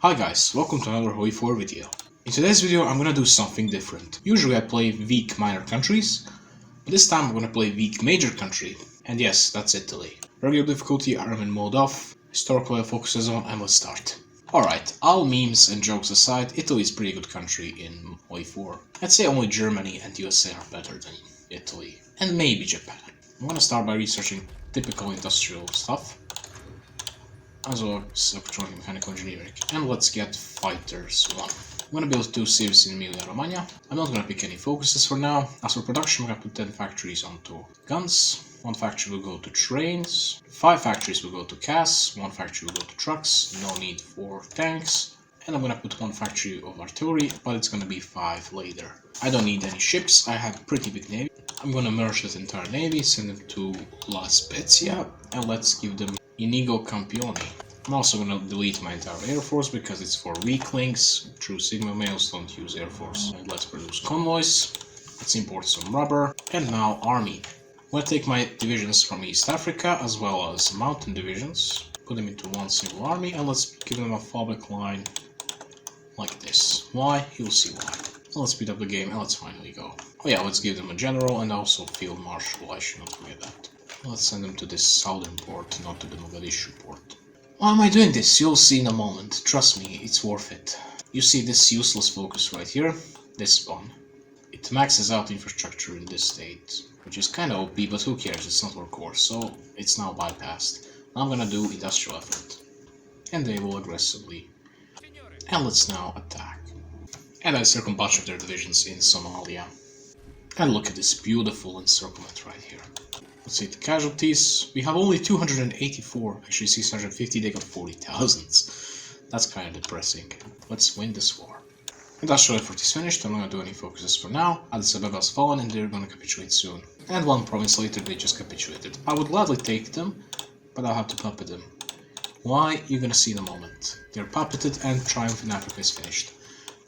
Hi guys, welcome to another HOI4 video. In today's video I'm gonna do something different. Usually I play weak minor countries, but this time I'm gonna play weak major country. And yes, that's Italy. Regular difficulty, I'm in mode off, historical focus is on, and let's start. Alright, all memes and jokes aside, Italy is a pretty good country in HOI4. I'd say only Germany and USA are better than Italy, and maybe Japan. I'm gonna start by researching typical industrial stuff, as well as electronic mechanical engineering. And let's get fighters 1. I'm gonna build 2 civs in Emilia Romagna. I'm not gonna pick any focuses for now. As for production, I'm gonna put 10 factories onto guns. 1 factory will go to trains. 5 factories will go to CAS. 1 factory will go to trucks. No need for tanks. And I'm gonna put 1 factory of artillery, but it's gonna be 5 later. I don't need any ships. I have a pretty big navy. I'm gonna merge that entire navy, send them to La Spezia, and let's give them Inigo Campioni. I'm also gonna delete my entire Air Force because it's for weaklings. True Sigma males don't use Air Force. And let's produce convoys. Let's import some rubber. And now army. I'm gonna take my divisions from East Africa as well as mountain divisions, put them into one single army, and let's give them a fallback line like this. Why? You'll see why. So let's speed up the game and let's finally go. Oh yeah, let's give them a general and also field marshal. I should not forget that. Let's send them to this southern port, not to the Mogadishu port. Why am I doing this? You'll see in a moment. Trust me, it's worth it. You see this useless focus right here? This one. It maxes out infrastructure in this state, which is kinda OP, but who cares? It's not our core, so it's now bypassed. Now I'm gonna do industrial effort. And they will aggressively. And let's now attack. And I circle a bunch of their divisions in Somalia. And look at this beautiful encirclement right here. Let's see the casualties. We have only 284, actually 650, they got 40,000. That's kind of depressing. Let's win this war. Industrial effort is finished, I'm not gonna do any focuses for now. Addis Abeba's fallen and they're gonna capitulate soon. And 1 province later they just capitulated. I would gladly take them, but I'll have to puppet them. Why? You're gonna see in a moment. They're puppeted and Triumph in Africa is finished.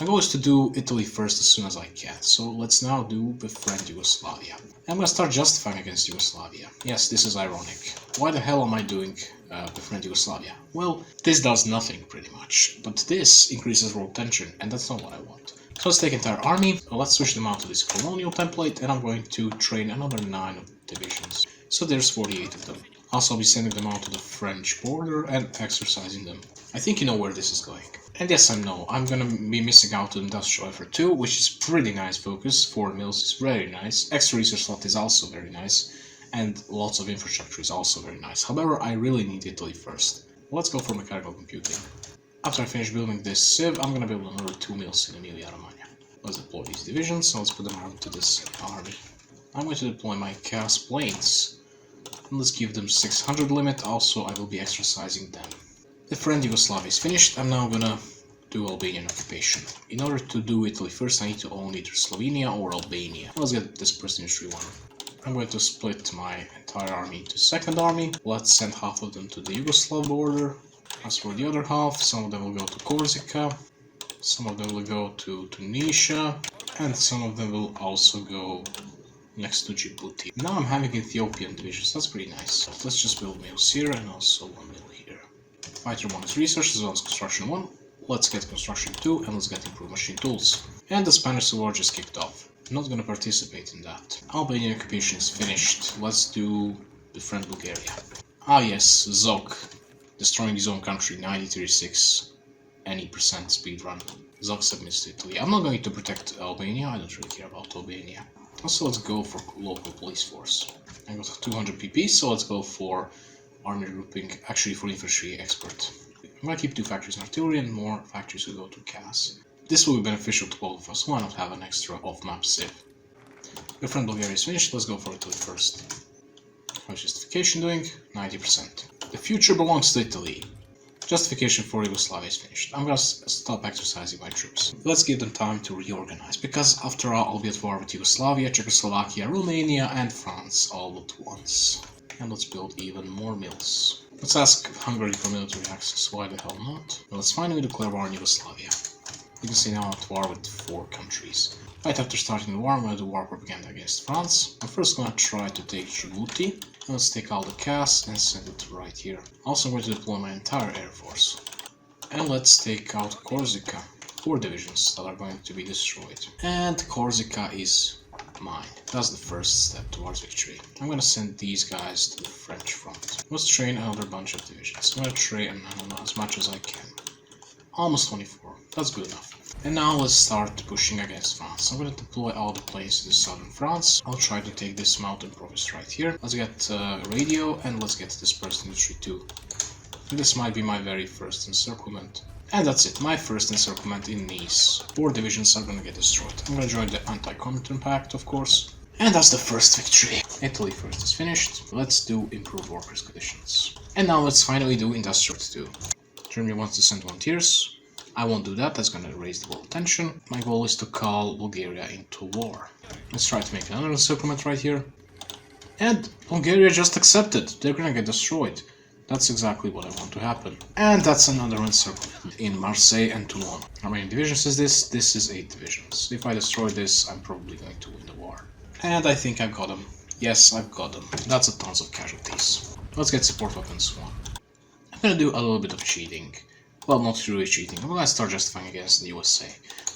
My goal is to do Italy first as soon as I can, so let's now do befriend Yugoslavia. I'm gonna start justifying against Yugoslavia. Yes, this is ironic. Why the hell am I doing befriend Yugoslavia? Well, this does nothing pretty much, but this increases world tension, and that's not what I want. So let's take entire army, let's switch them out to this colonial template, and I'm going to train another 9 divisions. So there's 48 of them. Also, I'll be sending them out to the French border and exercising them. I think you know where this is going. And yes, I know, I'm gonna be missing out on industrial effort too, which is pretty nice focus. 4 mills is very nice. Extra research slot is also very nice. And lots of infrastructure is also very nice. However, I really need Italy first. Let's go for mechanical computing. After I finish building this civ, I'm gonna build another 2 mills in Emilia Romagna. Let's deploy these divisions, so let's put them onto this army. I'm going to deploy my chaos planes. And let's give them 600 limit, also I will be exercising them. The friend Yugoslavia is finished, I'm now gonna do Albanian occupation. In order to do Italy first, I need to own either Slovenia or Albania. Let's get this first industry one. I'm going to split my entire army into second army. Let's send half of them to the Yugoslav border. As for the other half, some of them will go to Corsica, some of them will go to Tunisia, and some of them will also go next to Djibouti. Now I'm having Ethiopian divisions, that's pretty nice. Let's just build mills here and also 1 mill here. Fighter 1 is research as well as construction 1. Let's get construction 2 and let's get improved machine tools. And the Spanish Civil War just kicked off. I'm not gonna participate in that. Albanian occupation is finished. Let's do befriend Bulgaria. Ah yes, Zog. Destroying his own country, 9036. Any percent speedrun. Zog submits to Italy. I'm not going to protect Albania, I don't really care about Albania. Also, let's go for local police force. I got 200 PP, so let's go for army grouping, actually for infantry expert. I'm gonna keep 2 factories in artillery and more factories will go to CAS. This will be beneficial to both of us, why not have an extra off-map civ? Your friend Bulgaria is finished, let's go for Italy first. How's justification doing? 90%. The future belongs to Italy. Justification for Yugoslavia is finished. I'm gonna stop exercising my troops. Let's give them time to reorganize, because after all, I'll be at war with Yugoslavia, Czechoslovakia, Romania and France all at once. And let's build even more mills. Let's ask Hungary for military access, why the hell not? Well, let's finally declare war on Yugoslavia. You can see now I'm at war with 4 countries. Right after starting the war, I'm gonna do war propaganda against France. I'm first gonna try to take Djibouti. Let's take all the CAS and send it right here. Also, I'm going to deploy my entire air force. And let's take out Corsica. 4 divisions that are going to be destroyed. And Corsica is mine. That's the first step towards victory. I'm gonna send these guys to the French front. Let's train another bunch of divisions. I'm gonna train as much as I can. Almost 24. That's good enough. And now let's start pushing against France. I'm gonna deploy all the planes to southern France. I'll try to take this mountain province right here. Let's get radio and let's get dispersed industry too. This might be my very first encirclement. And that's it, my first encirclement in Nice. 4 divisions are gonna get destroyed. I'm gonna join the Anti-Comintern Pact, of course. And that's the first victory. Italy first is finished. Let's do improved workers' conditions. And now let's finally do industrial too. Germany wants to send volunteers. I won't do that, that's gonna raise the world tension. My goal is to call Bulgaria into war. Let's try to make another encirclement right here. And Bulgaria just accepted. They're gonna get destroyed. That's exactly what I want to happen. And that's another encirclement in Marseille and Toulon. How many divisions is this? This is 8 divisions. If I destroy this, I'm probably going to win the war. And I think I've got them. Yes, I've got them. That's a tons of casualties. Let's get support weapons 1. I'm gonna do a little bit of cheating. Well, not really cheating. I'm gonna start justifying against the USA.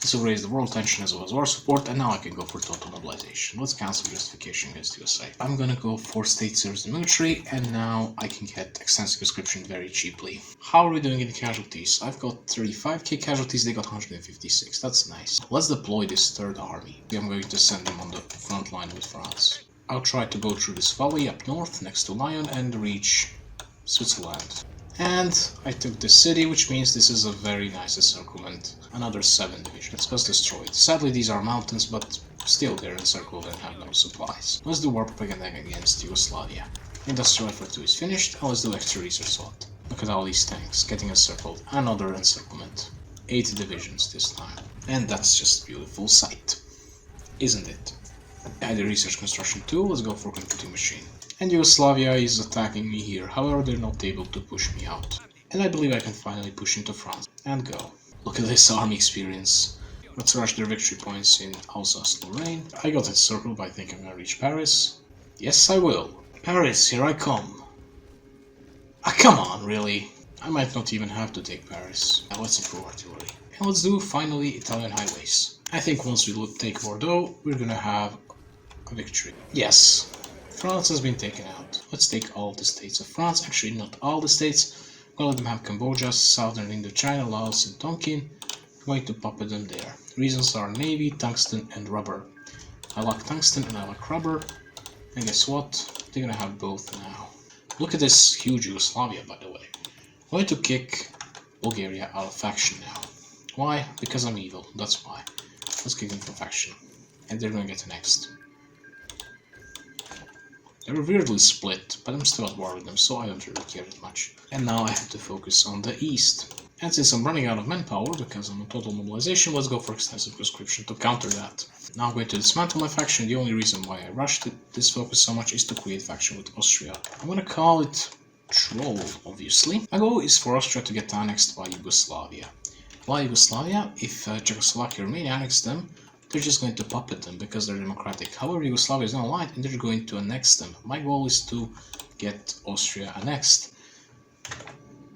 This will raise the world tension as well as war support, and now I can go for total mobilization. Let's cancel justification against the USA. I'm gonna go for state service and military, and now I can get extensive conscription very cheaply. How are we doing in casualties? I've got 35k casualties, they got 156. That's nice. Let's deploy this 3rd army. I'm going to send them on the front line with France. I'll try to go through this valley up north next to Lyon and reach Switzerland. And I took this city, which means this is a very nice encirclement. Another 7 divisions was destroyed. Sadly, these are mountains, but still they're encircled and have no supplies. Let's do war propaganda against Yugoslavia. Industrial effort 2 is finished, and let's do extra research slot. Look at all these tanks getting encircled. Another encirclement. 8 divisions this time. And that's just a beautiful sight, isn't it? Add the research construction 2, let's go for computing machine. And Yugoslavia is attacking me here, however they're not able to push me out. And I believe I can finally push into France and go. Look at this army experience. Let's rush their victory points in Alsace-Lorraine. I got encircled, but I think I'm gonna reach Paris. Yes, I will. Paris, here I come. Ah, come on, really? I might not even have to take Paris. Now let's improve artillery. And let's do, finally, Italian highways. I think once we take Bordeaux, we're gonna have a victory. Yes. France has been taken out. Let's take all the states of France. Actually, not all the states. All of them have Cambodia, Southern Indochina, Laos, and Tonkin. I'm going to puppet them there. Reasons are navy, tungsten, and rubber. I like tungsten and I like rubber. And guess what? They're gonna have both now. Look at this huge Yugoslavia, by the way. I'm going to kick Bulgaria out of faction now. Why? Because I'm evil. That's why. Let's kick them from faction. And they're gonna get annexed. They were weirdly split, but I'm still at war with them, so I don't really care that much. And now I have to focus on the east. And since I'm running out of manpower because I'm on total mobilization, let's go for extensive conscription to counter that. Now I'm going to dismantle my faction. The only reason why I rushed this focus so much is to create faction with Austria. I'm gonna call it Troll, obviously. My goal is for Austria to get annexed by Yugoslavia. Why Yugoslavia? If Czechoslovakia or Romania annex them, they're just going to puppet them because they're democratic. However, Yugoslavia is not aligned and they're going to annex them. My goal is to get Austria annexed.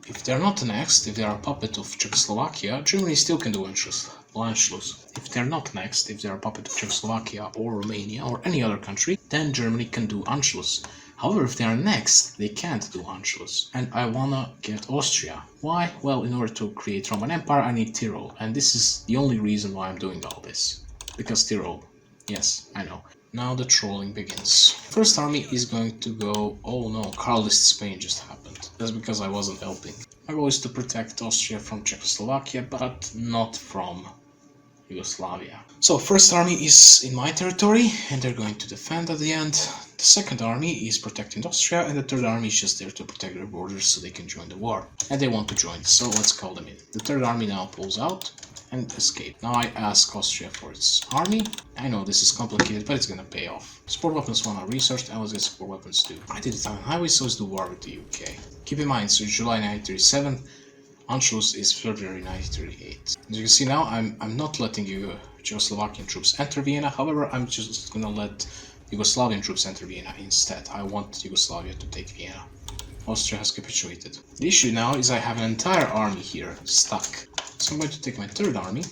If they're not annexed, if they are a puppet of Czechoslovakia, Germany still can do Anschluss. If they're not annexed, if they're a puppet of Czechoslovakia or Romania or any other country, then Germany can do Anschluss. However, if they are annexed, they can't do Anschluss. And I wanna get Austria. Why? Well, in order to create Roman Empire, I need Tyrol. And this is the only reason why I'm doing all this. Because Tyrol. Yes, I know. Now the trolling begins. First army is going to go... Oh no, Carlist Spain just happened. That's because I wasn't helping. My goal is to protect Austria from Czechoslovakia, but not from Yugoslavia. So, first army is in my territory, and they're going to defend at the end. The second army is protecting Austria, and the third army is just there to protect their borders so they can join the war. And they want to join, so let's call them in. The third army now pulls out and escape. Now I ask Austria for its army. I know this is complicated, but it's gonna pay off. Support weapons 1 are researched, and let's get support weapons 2. I did Italian highways, so let's do war with the UK. Keep in mind, so July 1937, Anschluss is February 1938. As you can see now, I'm not letting Czechoslovakian troops enter Vienna. However, I'm just gonna let Yugoslavian troops enter Vienna instead. I want Yugoslavia to take Vienna. Austria has capitulated. The issue now is I have an entire army here, stuck. So I'm going to take my third army.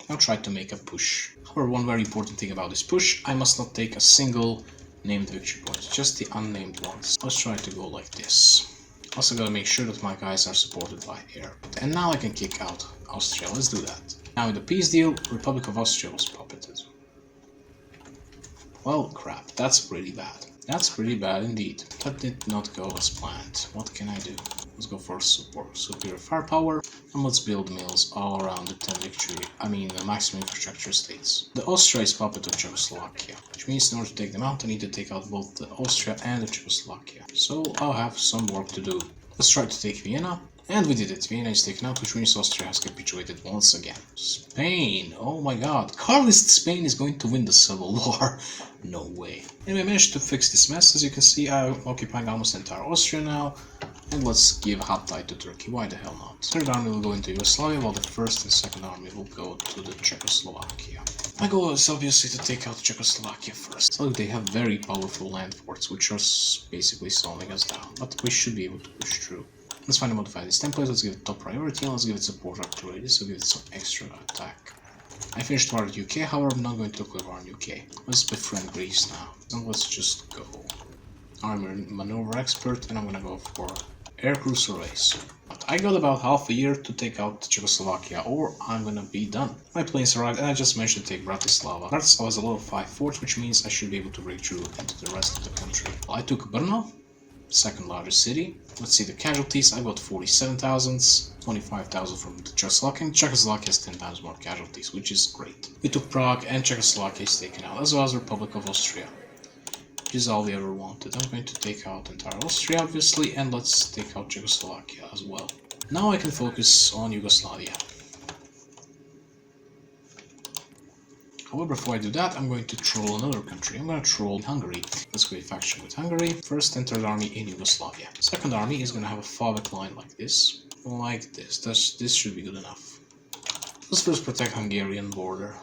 I'll try to make a push. However, one very important thing about this push, I must not take a single named victory point, just the unnamed ones. Let's try to go like this. Also gotta make sure that my guys are supported by air. And now I can kick out Austria, let's do that. Now with the peace deal, Republic of Austria was puppeted. Well, crap, that's pretty bad. That's pretty bad indeed. That did not go as planned. What can I do? Let's go for superior firepower, and let's build mills all around the 10 victory, the maximum infrastructure states. The Austria is puppet of Czechoslovakia, which means in order to take them out I need to take out both the Austria and the Czechoslovakia. So I'll have some work to do. Let's try to take Vienna. And we did it. Vienna is taken out, which means Austria has capitulated once again. Spain! Oh my god. Carlist Spain is going to win the Civil War. No way. Anyway, I managed to fix this mess. As you can see, I'm occupying almost entire Austria now. And let's give Hatay to Turkey. Why the hell not? Third army will go into Yugoslavia, while the first and second army will go to the Czechoslovakia. My goal is obviously to take out Czechoslovakia first. So they have very powerful land forts, which are basically slowing us down. But we should be able to push through. Let's finally modify this template, let's give it top priority, and let's give it support artillery, so give it some extra attack. I finished war at UK, however I'm not going to declare war on UK. Let's befriend Greece now. And let's just go. Army maneuver expert, and I'm gonna go for aircrew surveys. But I got about half a year to take out Czechoslovakia, or I'm gonna be done. My planes arrived, and I just managed to take Bratislava. Bratislava is a level 5 fort, which means I should be able to break through into the rest of the country. I took Brno, second largest city. Let's see the casualties. I got 47,000, 25,000 from the Czechoslovakia. Czechoslovakia has 10 times more casualties, which is great. We took Prague, and Czechoslovakia is taken out, as well as the Republic of Austria, which is all we ever wanted. I'm going to take out entire Austria, obviously, and let's take out Czechoslovakia as well. Now I can focus on Yugoslavia. However, before I do that, I'm going to troll another country. I'm going to troll Hungary. Let's create faction with Hungary. First and third army in Yugoslavia. Second army is going to have a fallback line like this. Like this. This should be good enough. Let's first protect Hungarian border.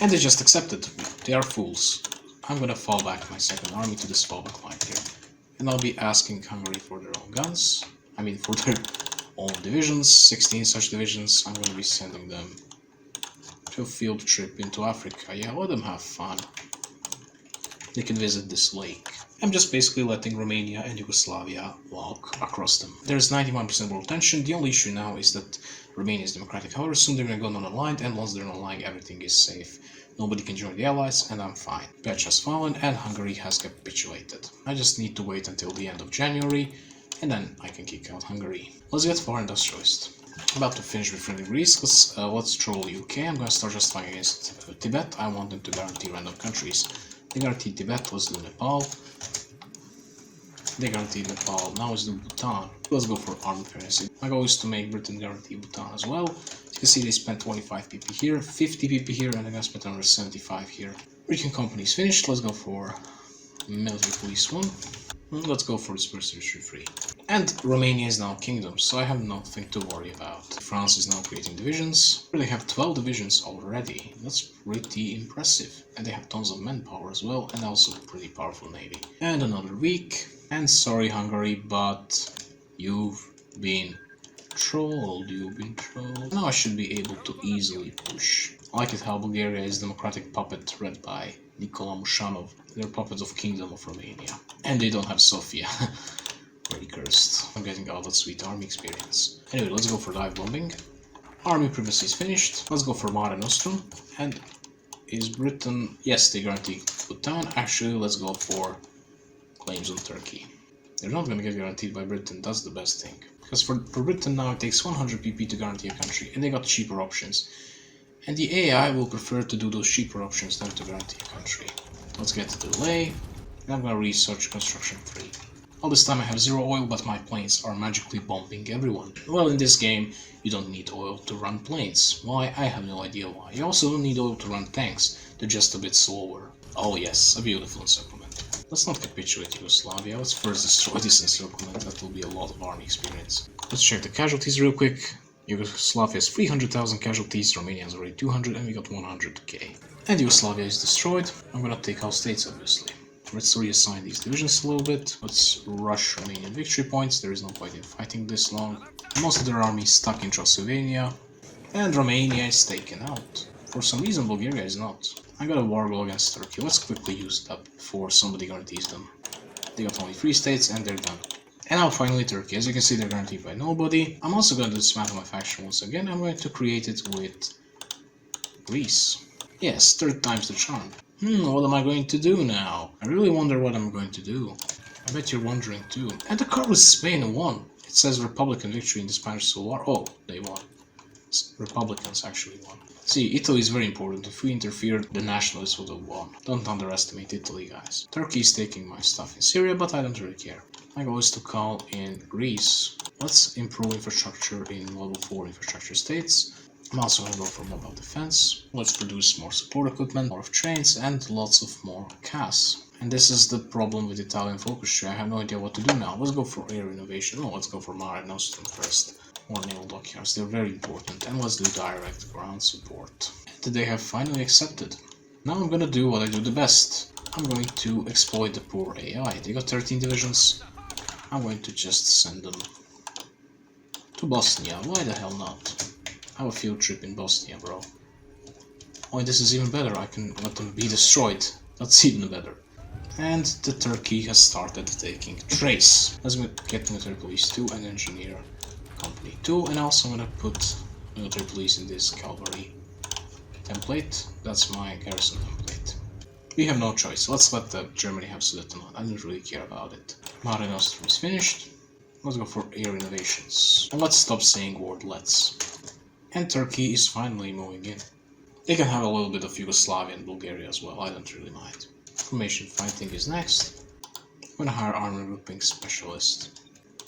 And they just accepted. They are fools. I'm going to fall back my second army to this fallback line here. And I'll be asking Hungary for their own guns. For their own divisions. 16 such divisions. I'm going to be sending them to a field trip into Africa. Yeah, let them have fun. They can visit this lake. I'm just basically letting Romania and Yugoslavia walk across them. There's 91% world tension. The only issue now is that Romania is democratic. However, soon they're going to go non-aligned, and once they're non-aligned, everything is safe. Nobody can join the Allies, and I'm fine. Petch has fallen, and Hungary has capitulated. I just need to wait until the end of January, and then I can kick out Hungary. Let's get foreign industrialist. I'm about to finish befriending Greece. Let's troll UK. I'm going to start just fighting against Tibet. I want them to guarantee random countries. They guaranteed Tibet. Let's do Nepal. They guaranteed Nepal. Now let's do Bhutan. Let's go for armed currency. My goal is to make Britain guarantee Bhutan as well. As you can see, they spent 25 PP here, 50 PP here, and they're going to spend 175 here. Recon company is finished. Let's go for military police 1. Let's go for dispersed free. And Romania is now a kingdom, so I have nothing to worry about. France is now creating divisions. They have 12 divisions already. That's pretty impressive. And they have tons of manpower as well, and also a pretty powerful navy. And another week. And sorry Hungary, but you've been trolled. Now I should be able to easily push. I like it how Bulgaria is democratic puppet read by Nikola Mushanov. They're puppets of Kingdom of Romania. And they don't have Sofia. Pretty cursed. I'm getting all that sweet army experience. Anyway, let's go for dive bombing. Army privacy is finished. Let's go for Mare Nostrum. And is Britain... Yes, they guarantee Bhutan. Actually, let's go for claims on Turkey. They're not going to get guaranteed by Britain. That's the best thing. Because for Britain now it takes 100 PP to guarantee a country. And they got cheaper options. And the AI will prefer to do those cheaper options than to guarantee a country. Let's get the delay. And I'm going to research construction free. All this time I have 0 oil, but my planes are magically bombing everyone. Well, in this game, you don't need oil to run planes. Why? I have no idea why. You also don't need oil to run tanks. They're just a bit slower. Oh yes, a beautiful encirclement. Let's not capitulate Yugoslavia. Let's first destroy this encirclement. That will be a lot of army experience. Let's check the casualties real quick. Yugoslavia has 300,000 casualties, Romania has already 200, and we got 100k. And Yugoslavia is destroyed. I'm gonna take all states, obviously. Let's reassign these divisions a little bit. Let's rush Romanian victory points. There is no point in fighting this long. Most of their army is stuck in Czechoslovakia. And Romania is taken out. For some reason, Bulgaria is not. I got a war goal against Turkey. Let's quickly use it up before somebody guarantees them. They got only 3 states and they're done. And now finally Turkey. As you can see, they're guaranteed by nobody. I'm also going to dismantle my faction once again. I'm going to create it with Greece. Yes, 3rd time's the charm. What am I going to do now? I really wonder what I'm going to do. I bet you're wondering too. And the card was Spain won. It says Republican victory in the Spanish Civil War. Oh, they won. Republicans actually won. See, Italy is very important. If we interfered, the nationalists would have won. Don't underestimate Italy, guys. Turkey is taking my stuff in Syria, but I don't really care. My goal is to call in Greece. Let's improve infrastructure in level 4 infrastructure states. I'm also going to go for mobile defense. Let's produce more support equipment, more of trains, and lots of more CAS. And this is the problem with Italian focus tree. I have no idea what to do now. Let's go for air innovation. Oh, let's go for Mare Nostrum first. More naval dockyards, they're very important. And let's do direct ground support. And they have finally accepted. Now I'm gonna do what I do the best. I'm going to exploit the poor AI. They got 13 divisions. I'm going to just send them to Bosnia. Why the hell not? Have a field trip in Bosnia, bro. Oh, and this is even better. I can let them be destroyed. That's even better. And the Turkey has started taking Trace. Let's get military police 2 and engineer company 2. And also I'm gonna put military police in this cavalry template. That's my garrison template. We have no choice. Let's let Germany have Sudetenland. I don't really care about it. Mare Nostrum is finished. Let's go for air innovations. And let's stop saying word let's. And Turkey is finally moving in. They can have a little bit of Yugoslavia and Bulgaria as well, I don't really mind. Formation fighting is next. I'm gonna hire army grouping specialist.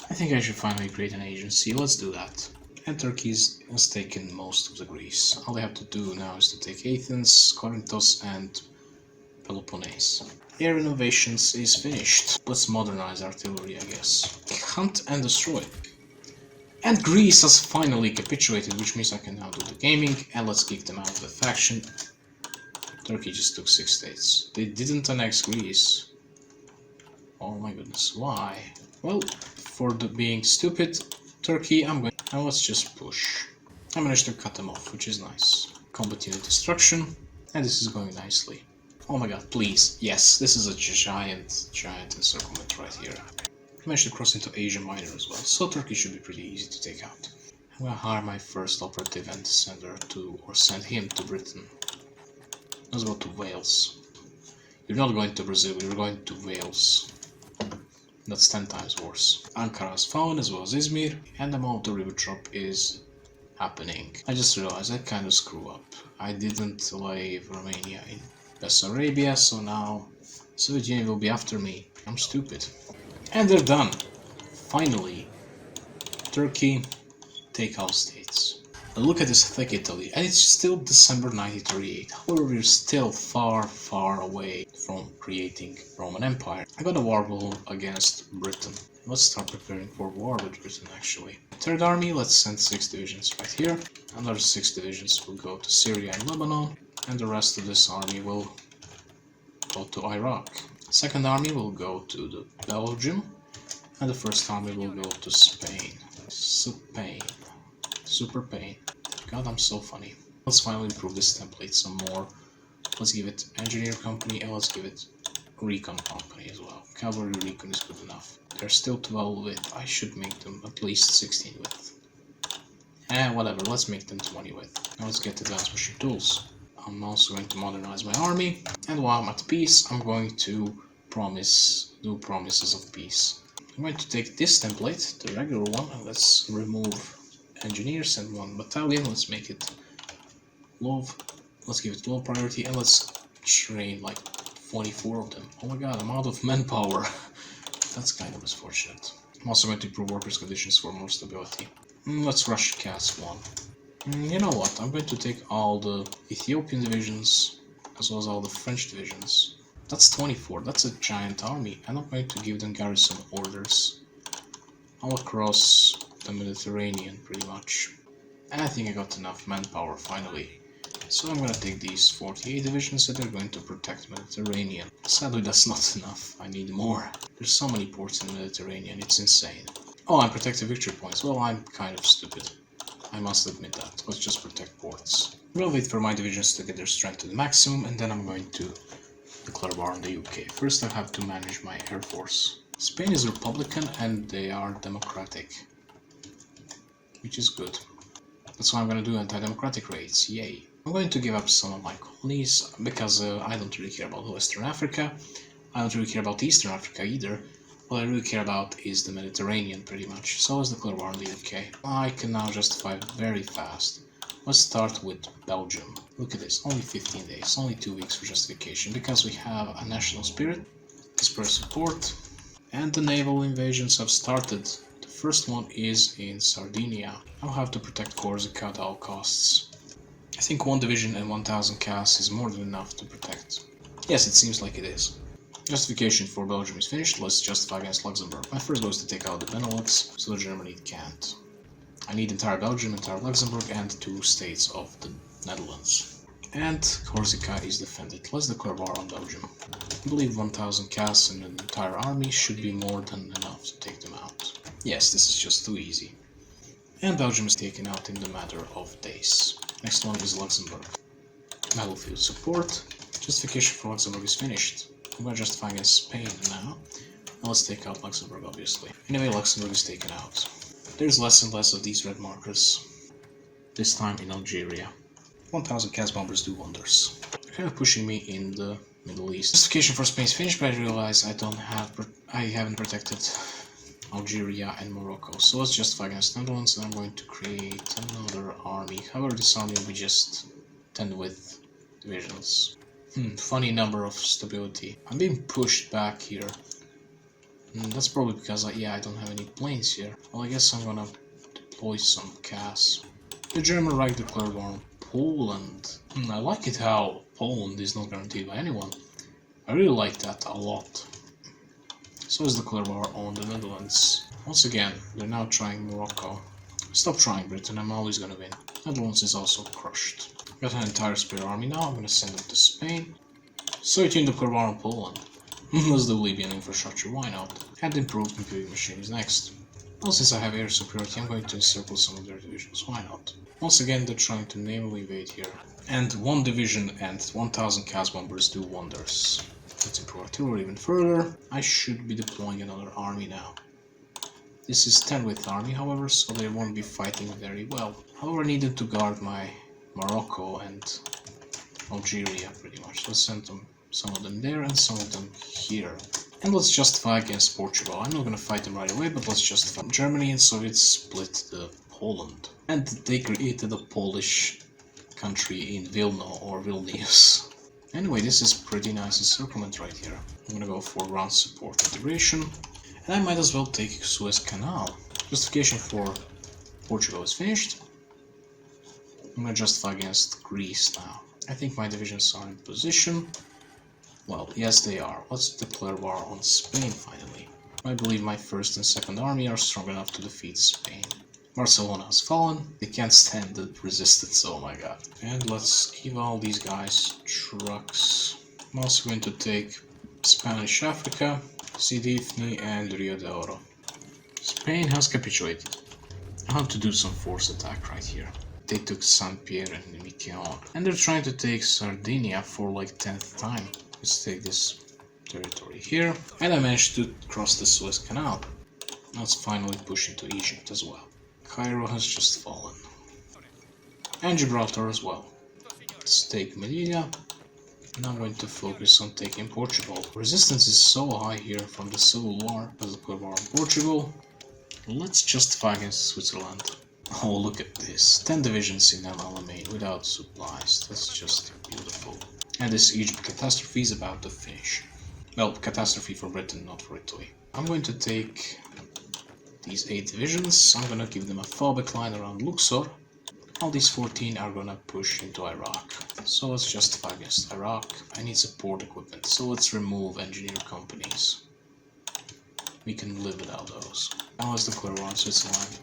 I think I should finally create an agency, let's do that. And Turkey has taken most of the Greece. All they have to do now is to take Athens, Corinthos and Peloponnese. Air innovations is finished. Let's modernize artillery, I guess. Hunt and destroy. And Greece has finally capitulated, which means I can now do the gaming, and let's kick them out of the faction. Turkey just took 6 states. They didn't annex Greece. Oh my goodness, why? Well, for being stupid, Turkey, now let's just push. I managed to cut them off, which is nice. Combat unit destruction, and this is going nicely. Oh my god, please, yes, this is a giant encirclement right here. I managed to cross into Asia Minor as well, so Turkey should be pretty easy to take out. I'm gonna hire my first operative and send him to Britain. Let's go to Wales. You're not going to Brazil, you're going to Wales. That's 10 times worse. Ankara is found as well as Izmir, and the Malta river drop is happening. I just realized I kind of screw up. I didn't leave Romania in Bessarabia, so now Soviet Union will be after me. I'm stupid. And they're done. Finally, Turkey, take all states. But look at this thick Italy, and it's still December 1938. However, we're still far, far away from creating Roman Empire. I got a war goal against Britain. Let's start preparing for war with Britain, actually. Third Army, let's send 6 divisions right here. Another 6 divisions will go to Syria and Lebanon, and the rest of this army will go to Iraq. Second Army will go to the Belgium, and the First Army will go to Spain. Super pain. God, I'm so funny. Let's finally improve this template some more. Let's give it Engineer Company, and let's give it Recon Company as well. Cavalry Recon is good enough. They're still 12 width. I should make them at least 16 width. Whatever, let's make them 20 width. Now let's get advanced machine tools. I'm also going to modernize my army, and while I'm at peace, I'm going to do promises of peace. I'm going to take this template, the regular one, and let's remove engineers and 1 battalion. Let's make it low. Let's give it low priority, and let's train like 24 of them. Oh my god, I'm out of manpower. That's kind of misfortunate. I'm also going to improve workers' conditions for more stability. Let's rush CAS 1. You know what, I'm going to take all the Ethiopian divisions, as well as all the French divisions. That's 24, that's a giant army, and I'm going to give them garrison orders all across the Mediterranean, pretty much. And I think I got enough manpower, finally. So I'm gonna take these 48 divisions that are going to protect Mediterranean. Sadly, that's not enough. I need more. There's so many ports in the Mediterranean, it's insane. Oh, I'm protecting victory points. Well, I'm kind of stupid. I must admit that. Let's just protect ports. We'll wait for my divisions to get their strength to the maximum, and then I'm going to declare war on the UK. First, I have to manage my air force. Spain is Republican and they are democratic, which is good. That's why I'm going to do anti-democratic raids. Yay. I'm going to give up some of my colonies because I don't really care about Western Africa. I don't really care about Eastern Africa either. What I really care about is the Mediterranean pretty much. So let's declare war on the UK. I can now justify very fast. Let's start with Belgium. Look at this, only 15 days, only 2 weeks for justification, because we have a national spirit, disperse support, and the naval invasions have started. The first one is in Sardinia. I'll have to protect Corsica at all costs. I think 1 division and 1000 CAS is more than enough to protect. Yes, it seems like it is. Justification for Belgium is finished. Let's justify against Luxembourg. My first goal is to take out the Benelux, so Germany can't. I need entire Belgium, entire Luxembourg, and 2 states of the Netherlands. And Corsica is defended. Let's declare war on Belgium. I believe 1000 CAS and an entire army should be more than enough to take them out. Yes, this is just too easy. And Belgium is taken out in the matter of days. Next one is Luxembourg. Battlefield support. Justification for Luxembourg is finished. I'm going to justify against Spain now. Now let's take out Luxembourg, obviously. Anyway, Luxembourg is taken out. There's less and less of these red markers. This time in Algeria. 1000 CAS bombers do wonders. They're kind of pushing me in the Middle East. Justification for Spain is finished, but I realize I haven't protected Algeria and Morocco. So let's justify against Netherlands, and I'm going to create another army. However, this army will be just 10 with divisions. Funny number of stability. I'm being pushed back here. That's probably because I don't have any planes here. Well, I guess I'm gonna deploy some CAS. The German Reich declared war on Poland. I like it how Poland is not guaranteed by anyone. I really like that a lot. So let's declare war on the Netherlands. Once again, they're now trying Morocco. Stop trying, Britain, I'm always gonna win. Netherlands is also crushed. Got an entire spare army now, I'm gonna send it to Spain. So you declare war on Poland. Let's do Libyan infrastructure, why not? And improved computing machines next. Well, since I have air superiority, I'm going to encircle some of their divisions, why not? Once again, they're trying to naval invade here. And 1 division and 1000 CAS bombers do wonders. Let's improve artillery even further. I should be deploying another army now. This is 10 with army, however, so they won't be fighting very well. However, I needed to guard my Morocco and Algeria pretty much. Let's send them, some of them there and some of them here. And let's justify against Portugal. I'm not gonna fight them right away, but let's justify. Germany and Soviets split the Poland. And they created a Polish country in Vilno or Vilnius. Anyway, this is pretty nice encirclement right here. I'm gonna go for ground support integration. And I might as well take Suez Canal. Justification for Portugal is finished. I'm gonna justify against Greece now. I think my divisions are in position. Well, yes they are. Let's declare war on Spain finally. I believe my first and second army are strong enough to defeat Spain. Barcelona has fallen. They can't stand the resistance, oh my god. And let's give all these guys trucks. I'm also going to take Spanish Africa, Sidifni and Rio de Oro. Spain has capitulated. I have to do some force attack right here. They took Saint Pierre and Miquelon. And they're trying to take Sardinia for like 10th time. Let's take this territory here. And I managed to cross the Suez Canal. Let's finally push into Egypt as well. Cairo has just fallen. And Gibraltar as well. Let's take Melilla. And I'm going to focus on taking Portugal. Resistance is so high here from the Civil War. Let's declare war on Portugal. Let's justify against Switzerland. Oh, look at this. 10 divisions in El Alamein without supplies. That's just beautiful. And this Egypt catastrophe is about to finish. Well, catastrophe for Britain, not for Italy. I'm going to take these 8 divisions. I'm gonna give them a phobic line around Luxor. All these 14 are gonna push into Iraq. So let's justify against Iraq. I need support equipment, so let's remove engineer companies. We can live without those. Now let's declare war on Switzerland.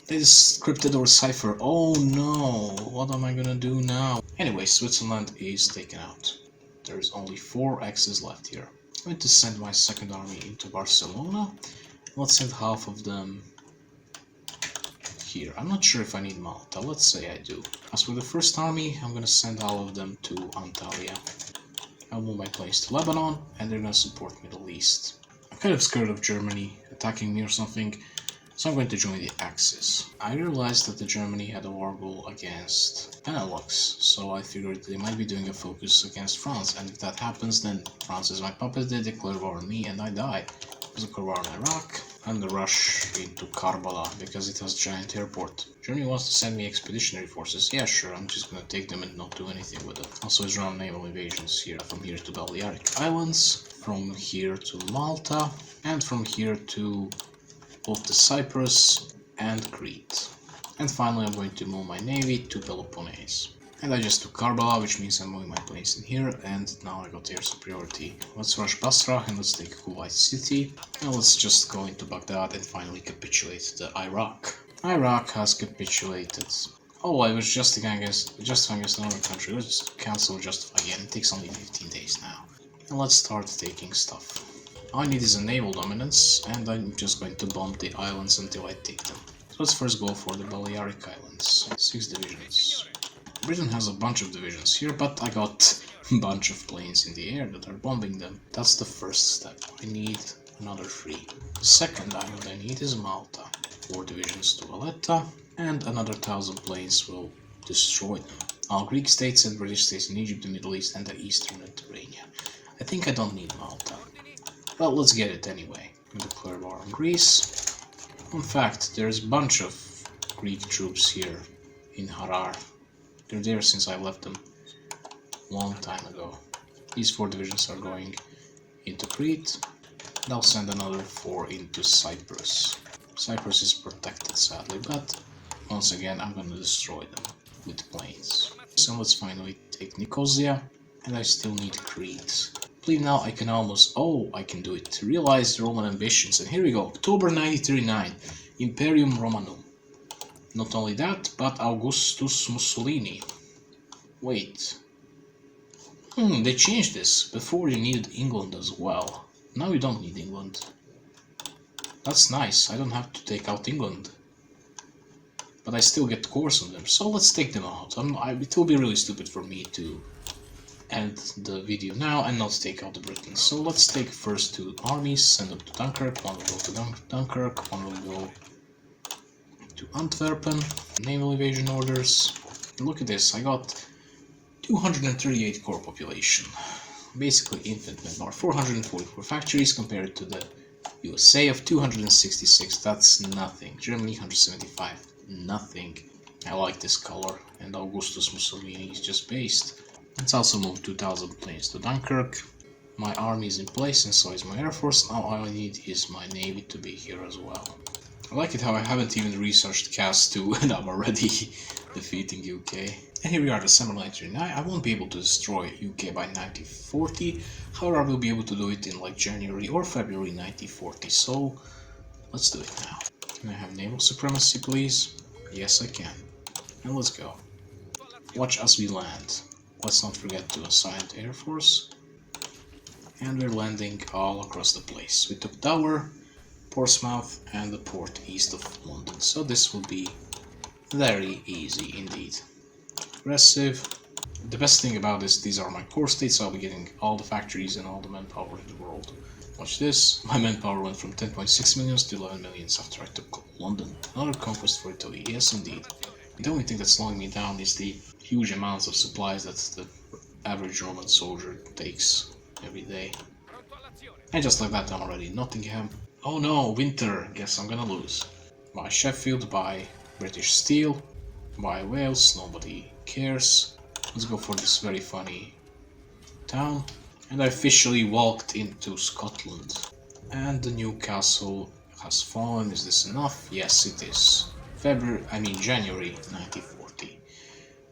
They scripted our cipher. Oh no, what am I gonna do now? Anyway, Switzerland is taken out. There's only 4 axes left here. I'm going to send my second army into Barcelona. Let's send half of them here. I'm not sure if I need Malta. Let's say I do. As for the first army, I'm gonna send all of them to Antalya. I'll move my planes to Lebanon, and they're gonna support Middle East. I'm kind of scared of Germany attacking me or something, so I'm going to join the Axis. I realized that the Germany had a war goal against Benelux, so I figured they might be doing a focus against France, and if that happens, then France is my puppet, they declare war on me, and I die. There's a war in Iraq, and the rush into Karbala, because it has a giant airport. Germany wants to send me expeditionary forces. Yeah, sure, I'm just gonna take them and not do anything with them. Also, Israel naval invasions here, from here to Balearic Islands, from here to Malta, and from here to both the Cyprus and Crete. And finally, I'm going to move my navy to Peloponnese. And I just took Karbala, which means I'm moving my planes in here, and now I got air superiority. Let's rush Basra and let's take Kuwait City. And let's just go into Baghdad and finally capitulate to Iraq. Iraq has capitulated. Oh, I was justifying against another country. Let's cancel justify again. It takes only 15 days now. And let's start taking stuff. All I need is a naval dominance, and I'm just going to bomb the islands until I take them. So let's first go for the Balearic Islands. 6 divisions. Britain has a bunch of divisions here, but I got a bunch of planes in the air that are bombing them. That's the first step. I need another 3. The second island I need is Malta. 4 divisions to Valletta, and another 1,000 planes will destroy them. All Greek states and British states in Egypt, the Middle East, and the Eastern Mediterranean. I think I don't need Malta. Well, let's get it anyway. Declare war on Greece. In fact, there's a bunch of Greek troops here in Harar. They're there since I left them a long time ago. These 4 divisions are going into Crete, and I'll send another 4 into Cyprus. Cyprus is protected, sadly, but once again I'm gonna destroy them with planes. So let's finally take Nicosia, and I still need Crete. I believe now I can almost... oh, I can do it. Realize the Roman ambitions, and here we go. October 1939, Imperium Romanum. Not only that, but Augustus Mussolini. Wait. They changed this. Before you needed England as well. Now you don't need England. That's nice, I don't have to take out England. But I still get cores on them, so let's take them out. It will be really stupid for me to end the video now and not take out the Britons. So let's take first 2 armies, send them to Dunkirk. One will go to Dunkirk, one will go to Antwerpen. Naval invasion orders. And look at this, I got 238 core population. Basically infinite manpower. 444 factories compared to the USA of 266. That's nothing. Germany 175. Nothing. I like this color. And Augustus Mussolini is just based. Let's also move 2,000 planes to Dunkirk. My army is in place and so is my air force. Now all I need is my navy to be here as well. I like it how I haven't even researched CAS 2 and I'm already defeating UK. And here we are, December 1939. I won't be able to destroy UK by 1940. However, I will be able to do it in like January or February 1940. So let's do it now. Can I have naval supremacy, please? Yes, I can. And let's go. Watch as we land. Let's not forget to assign the air force. And we're landing all across the place. We took Dover, Portsmouth, and the port east of London. So this will be very easy indeed. Aggressive. The best thing about this, these are my core states, so I'll be getting all the factories and all the manpower in the world. Watch this. My manpower went from 10.6 millions to 11 millions after I took London. Another conquest for Italy. Yes, indeed. The only thing that's slowing me down is the huge amounts of supplies that the average Roman soldier takes every day. And just like that, I'm already in Nottingham. Oh no, winter! Guess I'm gonna lose. Buy Sheffield, buy British Steel, buy Wales, nobody cares. Let's go for this very funny town. And I officially walked into Scotland. And the new castle has fallen. Is this enough? Yes, it is. January 1940.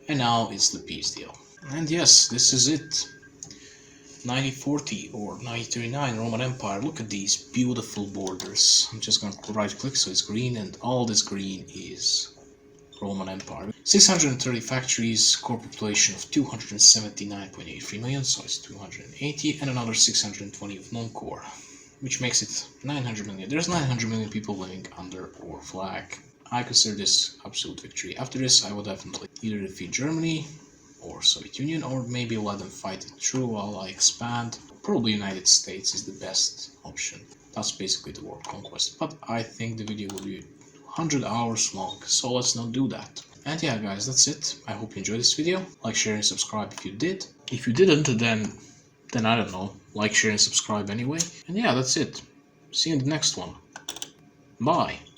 And now it's the peace deal. And yes, this is it. 1940 or 1939 Roman Empire. Look at these beautiful borders. I'm just gonna right click so it's green, and all this green is Roman Empire. 630 factories, core population of 279.83 million, so it's 280, and another 620 of non-core, which makes it 900 million. There's 900 million people living under our flag. I consider this absolute victory. After this, I will definitely either defeat Germany or Soviet Union, or maybe let them fight it through while I expand. Probably United States is the best option. That's basically the world conquest, but I think the video will be 100 hours long, so let's not do that. And yeah guys, that's it. I hope you enjoyed this video. Like, share and subscribe if you did. If you didn't, then I don't know, like, share and subscribe anyway. And yeah, that's it. See you in the next one. Bye.